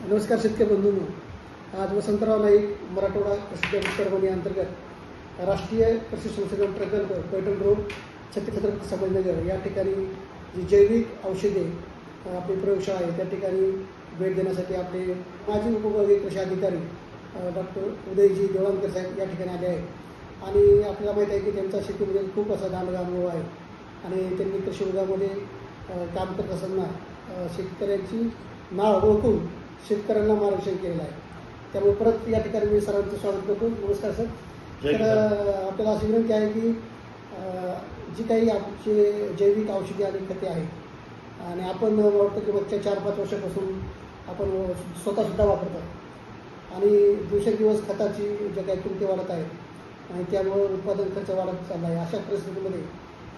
नमस्कार शेतकरी बंधूंनो, आज वसंतराव नाईक मराठवाडा कृषी विस्तार अंतर्गत राष्ट्रीय कृषी संशोधन प्रकल्प पैठण रोड छत्रपती संभाजीनगर या ठिकाणी जी जैविक औषधे आपली प्रयोगशाळा आहे त्या ठिकाणी भेट देण्यासाठी आपले माजी उपविभागीय कृषी अधिकारी डॉक्टर उदयजी देवळांकर साहेब या ठिकाणी आले आहेत। आणि आपल्याला माहीत आहे की त्यांचा शेतीमध्ये खूप असा दांडगा अनुभव आहे आणि त्यांनी कृषी विभागामध्ये काम करत असताना शेतकऱ्यांची नाव ओळखून शेतकऱ्यांना मार्गदर्शन केलेलं आहे। त्यामुळे परत या ठिकाणी मी सरांचं स्वागत करतो। नमस्कार सर। तर आपल्याला अशी विनंती आहे की जी काही आमचे जैविक औषधी आणि खते आहेत आणि आपण वाटतं की मागच्या 4-5 वर्षापासून आपण स्वतःसुद्धा वापरतो आणि दिवसेंदिवस खताची जे काही किमती वाढत आहेत आणि त्यामुळे उत्पादन खर्च वाढत चालला आहे। अशा परिस्थितीमध्ये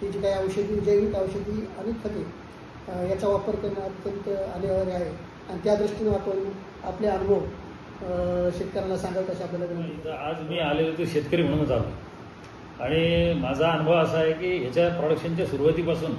ही जी काही औषधी जैविक औषधी आणि खते याचा वापर करणं अत्यंत अनिवार्य आहे आणि त्या दृष्टीने आपण आपले अनुभव शेतकऱ्यांना सांगायचं असं आपल्याला आज मी आलेलो ते शेतकरी म्हणूनच आलो आणि माझा अनुभव असा आहे की याच्या प्रोडक्शनच्या सुरुवातीपासून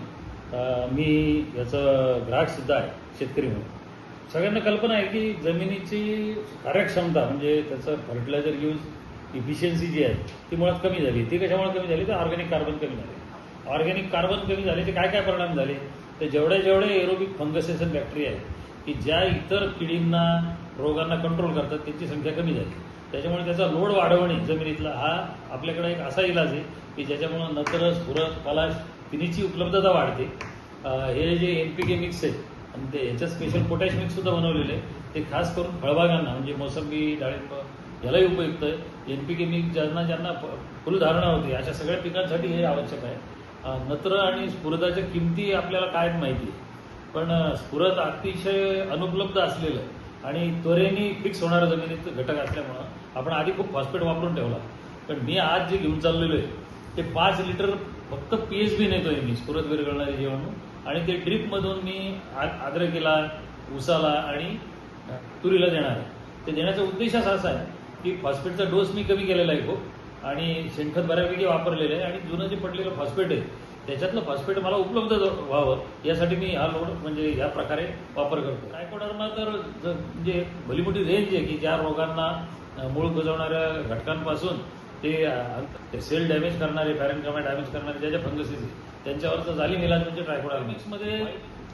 मी याचं ग्राहकसुद्धा आहे शेतकरी म्हणून। सगळ्यांना कल्पना आहे की जमिनीची कार्यक्षमता म्हणजे त्याचं फर्टिलायझर यूज इफिशियन्सी जी आहे ती मुळात कमी झाली। ती कशामुळे कमी झाली तर ऑर्गॅनिक कार्बन कमी झाले। ऑर्गॅनिक कार्बन कमी झाले ते काय काय परिणाम झाले तर जेवढे एरोबिक फंगसेस आणि बॅक्टेरिया आहेत की ज्या इतर किडींना रोगांना कंट्रोल करतात त्यांची संख्या कमी झाली। त्याच्यामुळे त्याचा लोड वाढवणे जमिनीतला हा आपल्याकडे एक असा इलाज आहे की ज्याच्यामुळे नत्र स्फुरद पलाश तिन्हीची उपलब्धता वाढते। हे जे NPK मिक्स आहे आणि ते ह्याच्यात स्पेशल पोटॅश मिक्स सुद्धा बनवलेलं आहे ते खास करून फळबागांना म्हणजे मोसंबी डाळिंब यालाही उपयुक्त आहे। NPK मिक्स ज्यांना फुलधारणा होते अशा सगळ्या पिकांसाठी हे आवश्यक आहे। नत्र आणि स्फुरदाच्या किमती आपल्याला काय माहिती आहे पण स्फुरद अतिशय अनुपलब्ध असलेलं आणि त्वरेने फिक्स होणारा जमिनीत घटक असल्यामुळं आपण आधी खूप फॉस्फेट वापरून ठेवला। पण मी आज जे घेऊन चाललेलो आहे ते 5 लिटर फक्त PSB नेतोय मी स्फुरद विरघळणारे जीवाणू आणि ते ड्रीपमधून मी अद्रकीला ऊसाला आणि तुरीला देणार आहे। ते देण्याचा उद्देश असा आहे की फॉस्फेटचा डोस मी कमी केलेला आहे खूप आणि शेणखत बऱ्यापैकी वापरलेलं आहे आणि जुनं जे पडलेलं फॉस्फेट आहे त्याच्यातलं फॉस्फेट मला उपलब्ध व्हावं यासाठी मी हा लोड म्हणजे या प्रकारे वापर करतो। ट्रायकोडर्मा तर म्हणजे भली मोठी रेंज आहे की ज्या रोगांना मूळ कुजवणाऱ्या घटकांपासून ते सेल डॅमेज करणारे पॅरेन्कामा डॅमेज करणारे ज्या फंगसेस आहेत त्यांच्यावरचं झाली इलाज म्हणजे ट्रायकोडर्मा मिक्समध्ये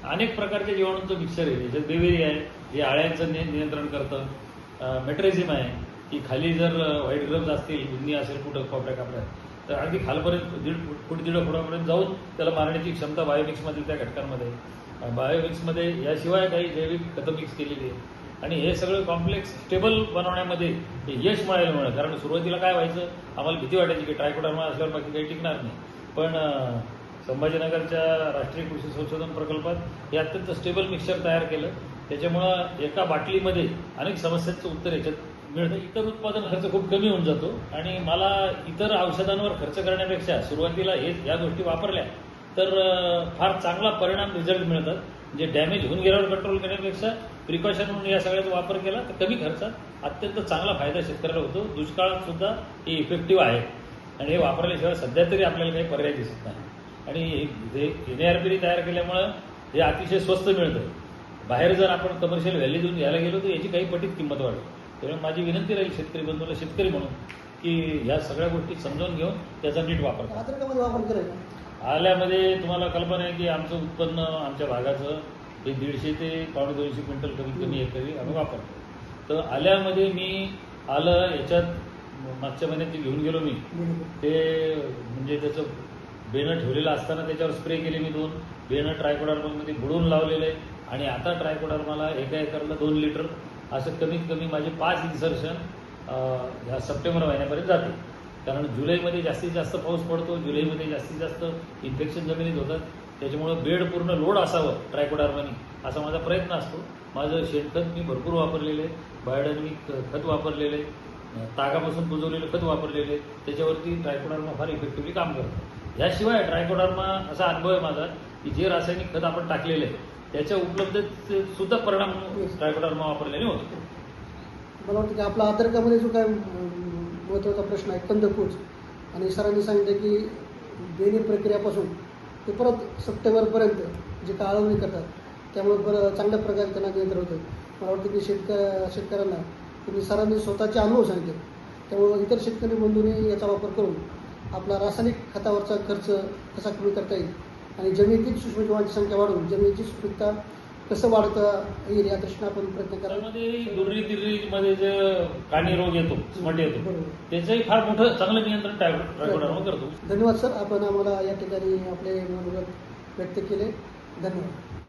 अनेक प्रकारच्या जीवाणूंचं मिक्सर आहे। ज्याच्यात बेवेरी आहे जे आळ्यांचं नियंत्रण करतं, मेट्रेझिम आहे की खाली जर व्हाईट ग्रब्स असतील बुंदी असेल कुठं कोपऱ्या कापड्यात तर अगदी खालपर्यंत 1.5 फुटापर्यंत जाऊन त्याला मारण्याची क्षमता बायोमिक्समधील त्या घटकांमध्ये बायोमिक्समध्ये याशिवाय काही जैविक खतं मिक्स केलेली आहे आणि हे सगळं कॉम्प्लेक्स स्टेबल बनवण्यामध्ये यश मिळालं कारण सुरुवातीला काय व्हायचं आम्हाला भीती वाटायची की ट्रायकोडर्मा असल्यावर बाकी काही टिकणार नाही। पण संभाजीनगरच्या राष्ट्रीय कृषी संशोधन प्रकल्पात हे अत्यंत स्टेबल मिक्सचर तयार केलं त्याच्यामुळं एका बाटलीमध्ये अनेक समस्यांचं उत्तर याच्यात मिळतं। इतर उत्पादन खर्च खूप कमी होऊन जातो आणि मला इतर औषधांवर खर्च करण्यापेक्षा सुरुवातीला या गोष्टी वापरल्या तर फार चांगला परिणाम रिझल्ट मिळतात। जे डॅमेज होऊन गेल्यावर कंट्रोल करण्यापेक्षा प्रिकॉशन म्हणून या सगळ्याचा वापर केला तर कमी खर्चात अत्यंत चांगला फायदा शेतकऱ्याला होतो। दुष्काळात सुद्धा हे इफेक्टिव्ह आहे आणि हे वापरल्याशिवाय सध्या तरी आपल्याला काही पर्याय दिसत नाही आणि हे NARP तयार केल्यामुळं हे अतिशय स्वस्त मिळतं। बाहेर जर आपण कमर्शियल व्हॅल्यू देऊन घ्यायला गेलो तर याची काही पटीत किंमत वाढेल। त्यामुळे माझी विनंती राहील शेतकरी बंधूला शेतकरी म्हणून की या सगळ्या गोष्टी समजावून घेऊन त्याचा नीट वापर करा। आल्यामध्ये तुम्हाला कल्पना आहे की आमचं उत्पन्न आमच्या भागाचं हे 150 ते 250 क्विंटल कमीत कमी एकरी आम्ही वापरतो। तर आल्यामध्ये मी आलं याच्यात मागच्या महिन्यात ते घेऊन गेलो मी ते म्हणजे त्याचं बेणं ठेवलेलं असताना त्याच्यावर स्प्रे केले मी 2 बेणं ट्रायकोडर्मामध्ये बुडवून लावलेलं आहे आणि आता ट्रायकोडर्माला एका एकरला 2 लिटर असं कमीत कमी माझे 5 इन्सर्शन ह्या सप्टेंबर महिन्यापर्यंत जाते। कारण जुलैमध्ये जास्तीत जास्त पाऊस पडतो, जुलैमध्ये जास्तीत जास्त इन्फेक्शन जमिनीत होतात त्याच्यामुळं बेड पूर्ण लोड असावं ट्रायकोडर्मानी असा माझा प्रयत्न असतो। माझं शेणखत मी भरपूर वापरलेलं आहे, बायोडायनमिक खत वापरलेलं आहे, तागापासून कुजवलेलं खत वरलेलं आहे त्याच्यावरती ट्रायकोडर्मा फार इफेक्टिव्हली काम करतो। याशिवाय ट्रायकोडर्मा असा अनुभव आहे माझा की जे रासायनिक खत आपण टाकलेलं आहे त्याच्या उपलब्धतेत सुद्धा परिणाम ट्रायकोडर्मा वापरल्याने होतो। मला वाटतं की आपला अद्रकामध्ये जो काय महत्त्वाचा प्रश्न आहे कंदकूज आणि सरांनी सांगितलं की बेणी प्रक्रियापासून ते परत सप्टेंबरपर्यंत जे काळवणी करतात त्यामुळे चांगल्या प्रकारे त्यांना नियंत्रण होतं। मला वाटतं की शेतकऱ्यांना तुम्ही सरांनी स्वतःचे अनुभव सांगितले, त्यामुळे इतर शेतकरी बंधूंनी याचा वापर करून आपला रासायनिक खतावरचा खर्च कसा कमी करता येईल आणि जमिनीतील सूक्ष्मजीवांची संख्या वाढवून जमिनीची सुपीकता कसं वाढता येईल या दृष्टीने आपण प्रयत्न करावा. त्यामध्ये दुर्री जे काणी रोग येतो, स्मट येतो, बरोबर. त्याचंही फार मोठं चांगलं नियंत्रण ट्रायकोडर्मा करतो. धन्यवाद सर, आपण आम्हाला या ठिकाणी आपले मनोगत व्यक्त केले. धन्यवाद.